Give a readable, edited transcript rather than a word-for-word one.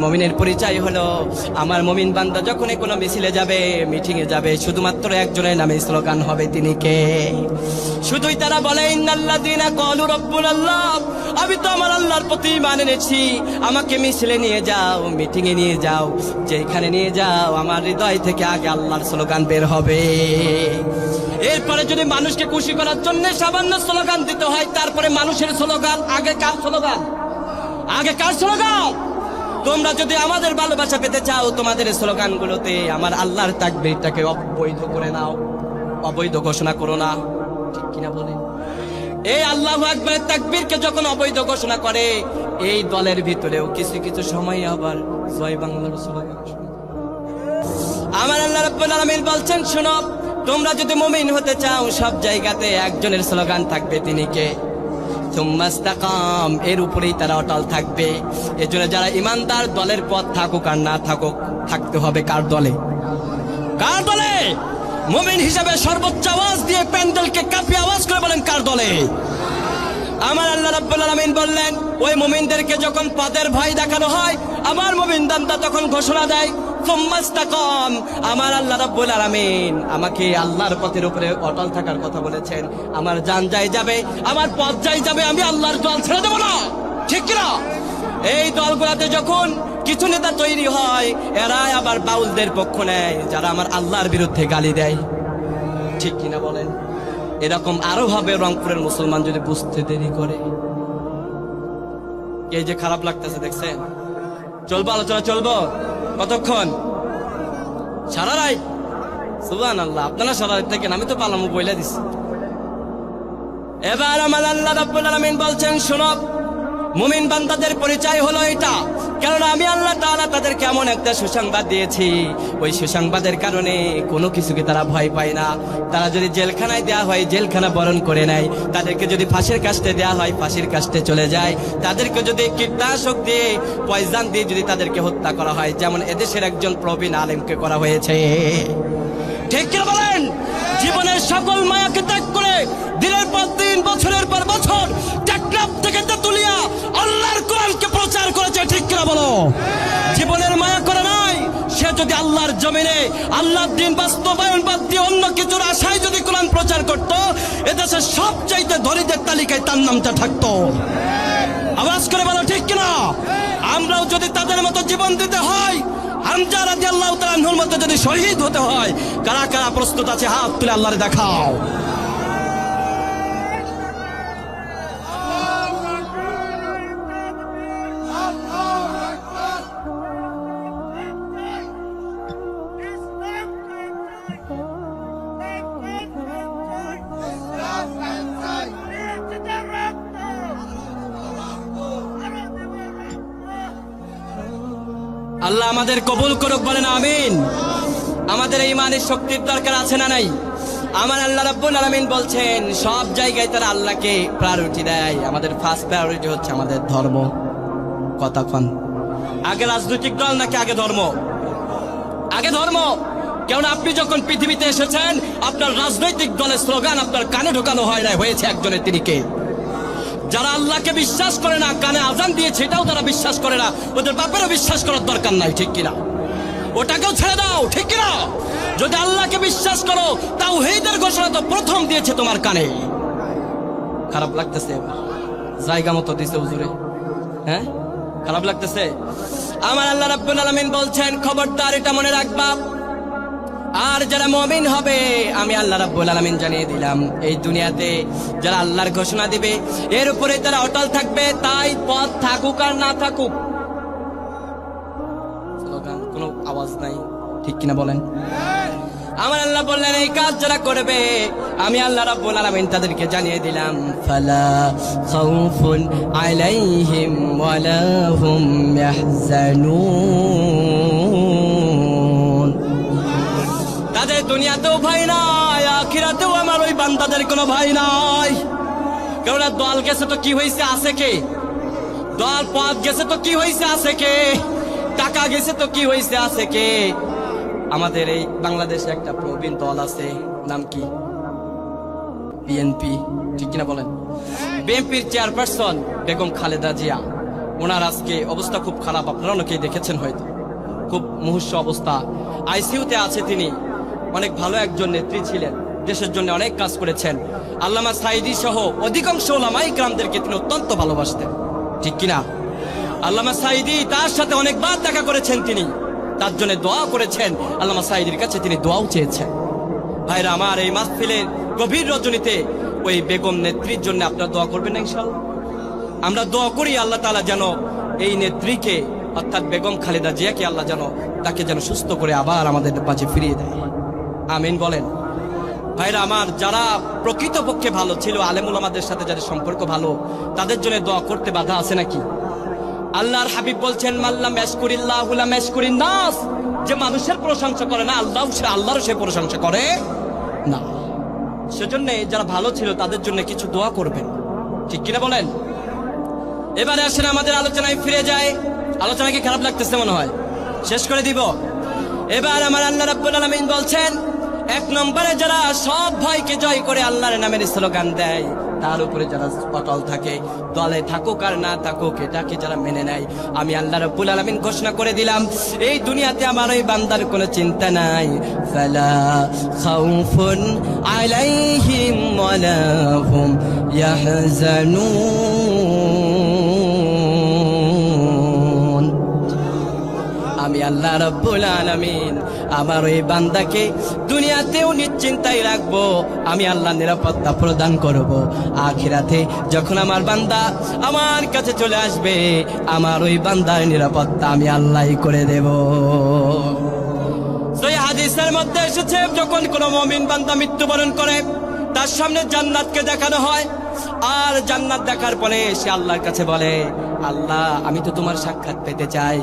মুমিনের পরিচয় হলো আমার মুমিন বান্দা যখন কোনো মিছিলে যাবে, মিটিং এ যাবে, শুধুমাত্র একজনের নামে স্লোগান হবে, তিনি কে? শুধুই তারা বলে ইন্নাল্লাযীনা ক্বালু রাব্বুনাল্লাহ, আমি তো আমার আল্লাহর প্রতি ঈমান এনেছি, আমাকে মিছিলে নিয়ে যাও, মিটিং এ নিয়ে যাও, যেখানে নিয়ে যাও আমার হৃদয় থেকে আগে আল্লাহর স্লোগান বের হবে। এরপরে যদি মানুষকে খুশি করার জন্য সামান্য স্লোগান দিতে হয়, তারপরে মানুষের স্লোগান, আগে কার স্লোগান? আগে কার স্লোগান? তোমরা যদি আমাদের ভালোবাসা পেতে চাও, তোমাদের স্লোগানগুলোতে আমার আল্লাহর তাকবীরটাকে অবৈধ করে নাও, অবৈধ ঘোষণা করো না, ঠিক কিনা বলেন? এই আল্লাহু আকবার তাকবীরকে যখন অবৈধ ঘোষণা করে, এই দলের ভিতরেও কিছু কিছু সময় আবার জয় বাংলার স্লোগান শুনে। আমার আল্লাহ রাব্বুল আলামিন বলছেন, শোনো, তোমরা যদি মুমিন হতে চাও, সব জায়গাতে একজনের স্লোগান থাকবে, তিনি কে? সুম্মাস্তাকাম, এর উপরেই তারা অটল থাকবে। এজন্য যারা ইমানদার, দলের পথ থাকুক আর না থাকুক, থাকতে হবে কার দলে? কার দলে? মুমিন হিসাবে সর্বোচ্চ আওয়াজ দিয়ে প্যান্ডেলকে কাঁপিয়ে আওয়াজ করে বলেন, কার দলে? আমার আল্লাহ রাব্বুল আলামিন বললেন, ওই মুমিনদেরকে যখন পদের ভয় দেখানো হয়, আমার মুমিন বান্দা তখন ঘোষণা দেয়, সুম্মাস্তাকাম, আমার আল্লাহ রাব্বুল আলামিন আমাকে আল্লাহর পথের উপরে অটল থাকার কথা বলেছেন। আমার জান যাই যাবে, আমার পথ যাই যাবে, আমি আল্লাহর দল ছেড়ে দেব না, ঠিক কিনা? এই দলগুলোতে যখন কিছু নেতা তৈরি হয়, এরাই আবার বাউলদের পক্ষ নেয়, যারা আমার আল্লাহর বিরুদ্ধে গালি দেয়, ঠিক কিনা বলেন? এরকম আরো হবে রংপুরের মুসলমান যদি বুঝতে দেরি করে। এই যে খারাপ লাগতেছে, দেখছেন? চলবো, আলোচনা চলবো কতক্ষণ? সারা রাত? সুবহানাল্লাহ, আপনারা সারা রাত থাকেন, আমি তো পালামু বইলা দিছি। এবার আমার আল্লাহ রাব্বুল আলামিন বলছেন, শোনো, মুমিন বান্দাদের পরিচয় হলো এটা, কারণ আমি আল্লাহ তাআলা তাদেরকে এমন একটা সুসংবাদ দিয়েছি, ওই সুসংবাদের কারণে কোনো কিছুকে তারা ভয় পায় না। তারা যদি জেলখানায় দেওয়া হয়, জেলখানা বরণ করে নেয়, তাদেরকে যদি ফাঁসির কাস্টে দেওয়া হয়, ফাঁসির কাস্টে চলে যায়, তাদেরকে যদি কীটনাশক দিয়ে, পয়জন দিয়ে যদি তাদেরকে হত্যা করা হয়, যেমন এদেশের একজন প্রবীণ আলেমকে করা হয়েছে, ঠিক কি বলেন? জীবনের সকল মায়াকে ত্যাগ করে দিনের পর দিন, বছরের পর বছর টেকনাফ থেকে তেতুলিয়া আল্লাহর কোরআনকে প্রচার করেছে, ঠিক কিনা বলো? জীবনের মায়া করে নাই। সে যদি আল্লাহর জমিনে আল্লাহর দিন বাস্তবায়ন বাদ দিয়ে অন্য কিছুর আশায় যদি কোরআন প্রচার করত, এদেশের সবচাইতে ধনীদের তালিকায় তার নামটা থাকতো। আওয়াজ করে বলো, ঠিক কিনা? আমরাও যদি তাদের মতো জীবন দিতে হয়, হামজা রাদিয়াল্লাহু তাআলা আনহুর মতো যদি শহীদ হতে হয়, কারা কারা প্রস্তুত আছে? হাত তুলে আল্লাহরে দেখাও। আল্লাহ আমাদের কবুল করুক, বলেন আমিন। আমাদের ইমানের শক্তির দরকার আছে না নাই? আমার আল্লাহ রাব্বুল আলামিন বলছেন, সব জায়গায় তারা আল্লাহকে প্রায়োরিটি দেয়। আমাদের ফার্স্ট প্রায়োরিটি হচ্ছে আমাদের ধর্ম। কতক্ষণ? আগে রাজনৈতিক দল নাকি আগে ধর্ম? আগে ধর্ম। কারণ আপনি যখন পৃথিবীতে এসেছেন, আপনার রাজনৈতিক দলের স্লোগান আপনার কানে ঢোকানো হয় না, হয়েছে একজনের, তিনি কে? যারা আল্লাহকে বিশ্বাস করে না, কানে আজান দিয়েছে এটাও তারা বিশ্বাস করে না, ওদের বাপেরও বিশ্বাস করার দরকার নাই, ঠিক কিনা? ওটাকেও ছেড়ে দাও, ঠিক কিনা? যদি আল্লাহকে বিশ্বাস করো, তাওহীদের ঘোষণা তো প্রথম দিয়েছে তোমার কানে। খারাপ লাগতেছে? জায়গা মতো দিছে হুজুরে, হ্যাঁ? খারাপ লাগতেছে? আমার আল্লাহ রাব্বুল আলামিন বলছেন, খবরদার, এটা মনে রাখবা, আর যারা মুমিন হবে, আমি আল্লাহ রাব্বুল আলামিন জানিয়ে দিলাম, এই দুনিয়াতে যারা আল্লাহর ঘোষণা দিবে, এর উপরে তারা অটল থাকবে, তাই পথ থাকুক আর না থাকুক। স্লোগান, কোনো আওয়াজ নাই, ঠিক কিনা বলেন? আমার আল্লাহ বললেন, এই কাজ যারা করবে, আমি আল্লাহ রাব্বুল আলামিন তাদেরকে জানিয়ে দিলাম, ফালা খাউফুন আলাইহিম ওয়ালা হুম ইয়াহজানুন। তাদের দুনিয়াতেও ভয় নাই, আখিরাতেও আমার ওই বান্দাদের কোনো ভয় নাই। কারণ দল গেছে তো কি হয়েছে, আছে কে? দল পথ গেছে তো কি হয়েছে, আছে কে? টাকা গেছে তো কি হয়েছে, আছে কে? আমাদের এই বাংলাদেশে একটা প্রবীণ দল আছে, নাম কি? বিএনপি, ঠিক কিনা বলেন? বিএনপির চেয়ারপারসন বেগম খালেদা জিয়া ওনার আজকে অবস্থা খুব খারাপ, আপনারা অনেকেই দেখেছেন হয়তো, খুব মুহূর্ষ অবস্থা, আইসিইউতে আছে তিনি। অনেক ভালো একজন নেত্রী ছিলেন, দেশের জন্য অনেক কাজ করেছেন। আল্লামা সাঈদী সহ অধিকাংশ উলামায়ে কেরামদেরকে তিনি অত্যন্ত ভালোবাসতেন, ঠিক কিনা? আল্লামা সাঈদী তার সাথে অনেকবার দেখা করেছেন, তিনি তার জন্য দোয়া করেছেন, আল্লামা সাঈদীর কাছে তিনি দোয়াও চেয়েছেন। ভাইরা আমার, এই মাহফিলের গভীর রজনীতে ওই বেগম নেত্রীর জন্য আপনারা দোয়া করবেন না ইনশাআল্লাহ? আমরা দোয়া করি আল্লাহ তাআলা যেন এই নেত্রীকে, অর্থাৎ বেগম খালেদা জিয়াকে আল্লাহ যেন তাকে যেন সুস্থ করে আবার আমাদের মাঝে ফিরিয়ে দেয়, আমিন বলেন। ভাইরা আমার, যারা প্রকৃতপক্ষে ভালো ছিল, আলেম উলামাদের সাথে যাদের সম্পর্ক ভালো, তাদের জন্য দোয়া করতে বাধা আছে নাকি? আল্লাহর হাবিব বলছেন, মাল্লাম ইয়াশকুরিল্লাহু লাম ইয়াশকুরিন নাস, যে মানুষের প্রশংসা করে না আল্লাহরও সে প্রশংসা করে না। সেজন্য যারা ভালো ছিল তাদের জন্য কিছু দোয়া করবেন, ঠিক কিনা বলেন? এবারে আসেন আমাদের আলোচনায় ফিরে যায়। আলোচনা কি খারাপ লাগতেছে মনে হয়? শেষ করে দিব। এবার আমার আল্লাহ রাব্বুল আলামিন বলছেন, এক নম্বরে যারা সব ভয়কে জয় করে আল্লাহর নামের স্লোগান দেয়, তার উপরে যারা অটল থাকে, দলে থাকুক আর না থাকুক, এটাকে যারা মেনে নেয়, আমি আল্লাহ রাব্বুল আলামিন ঘোষণা করে দিলাম, এই দুনিয়াতে আমার ওই বান্দার কোনো চিন্তা নাই। ফালা খাউফুন আলাইহিম ওয়ালা হুম ইয়াহজানুন। আমি আল্লাহ রাব্বুল আলামিন আমার ওই বান্দাকে দুনিয়াতেও নিশ্চিন্তায় রাখবো, আমি আল্লাহ নিরাপত্তা প্রদান করব। আখিরাতে যখন আমার বান্দা আমার কাছে চলে আসবে, আমার ওই বান্দার নিরাপত্তা আমি আল্লাহই করে দেব। সেই হাদিসের মধ্যে এসেছে, যখন কোনো মুমিন বান্দা মৃত্যুবরণ করে, তার সামনে জান্নাতকে দেখানো হয়, আর জান্নাত দেখার পরে সে আল্লাহর কাছে বলে, আল্লাহ আমি তো তোমার সাক্ষাৎ পেতে চাই।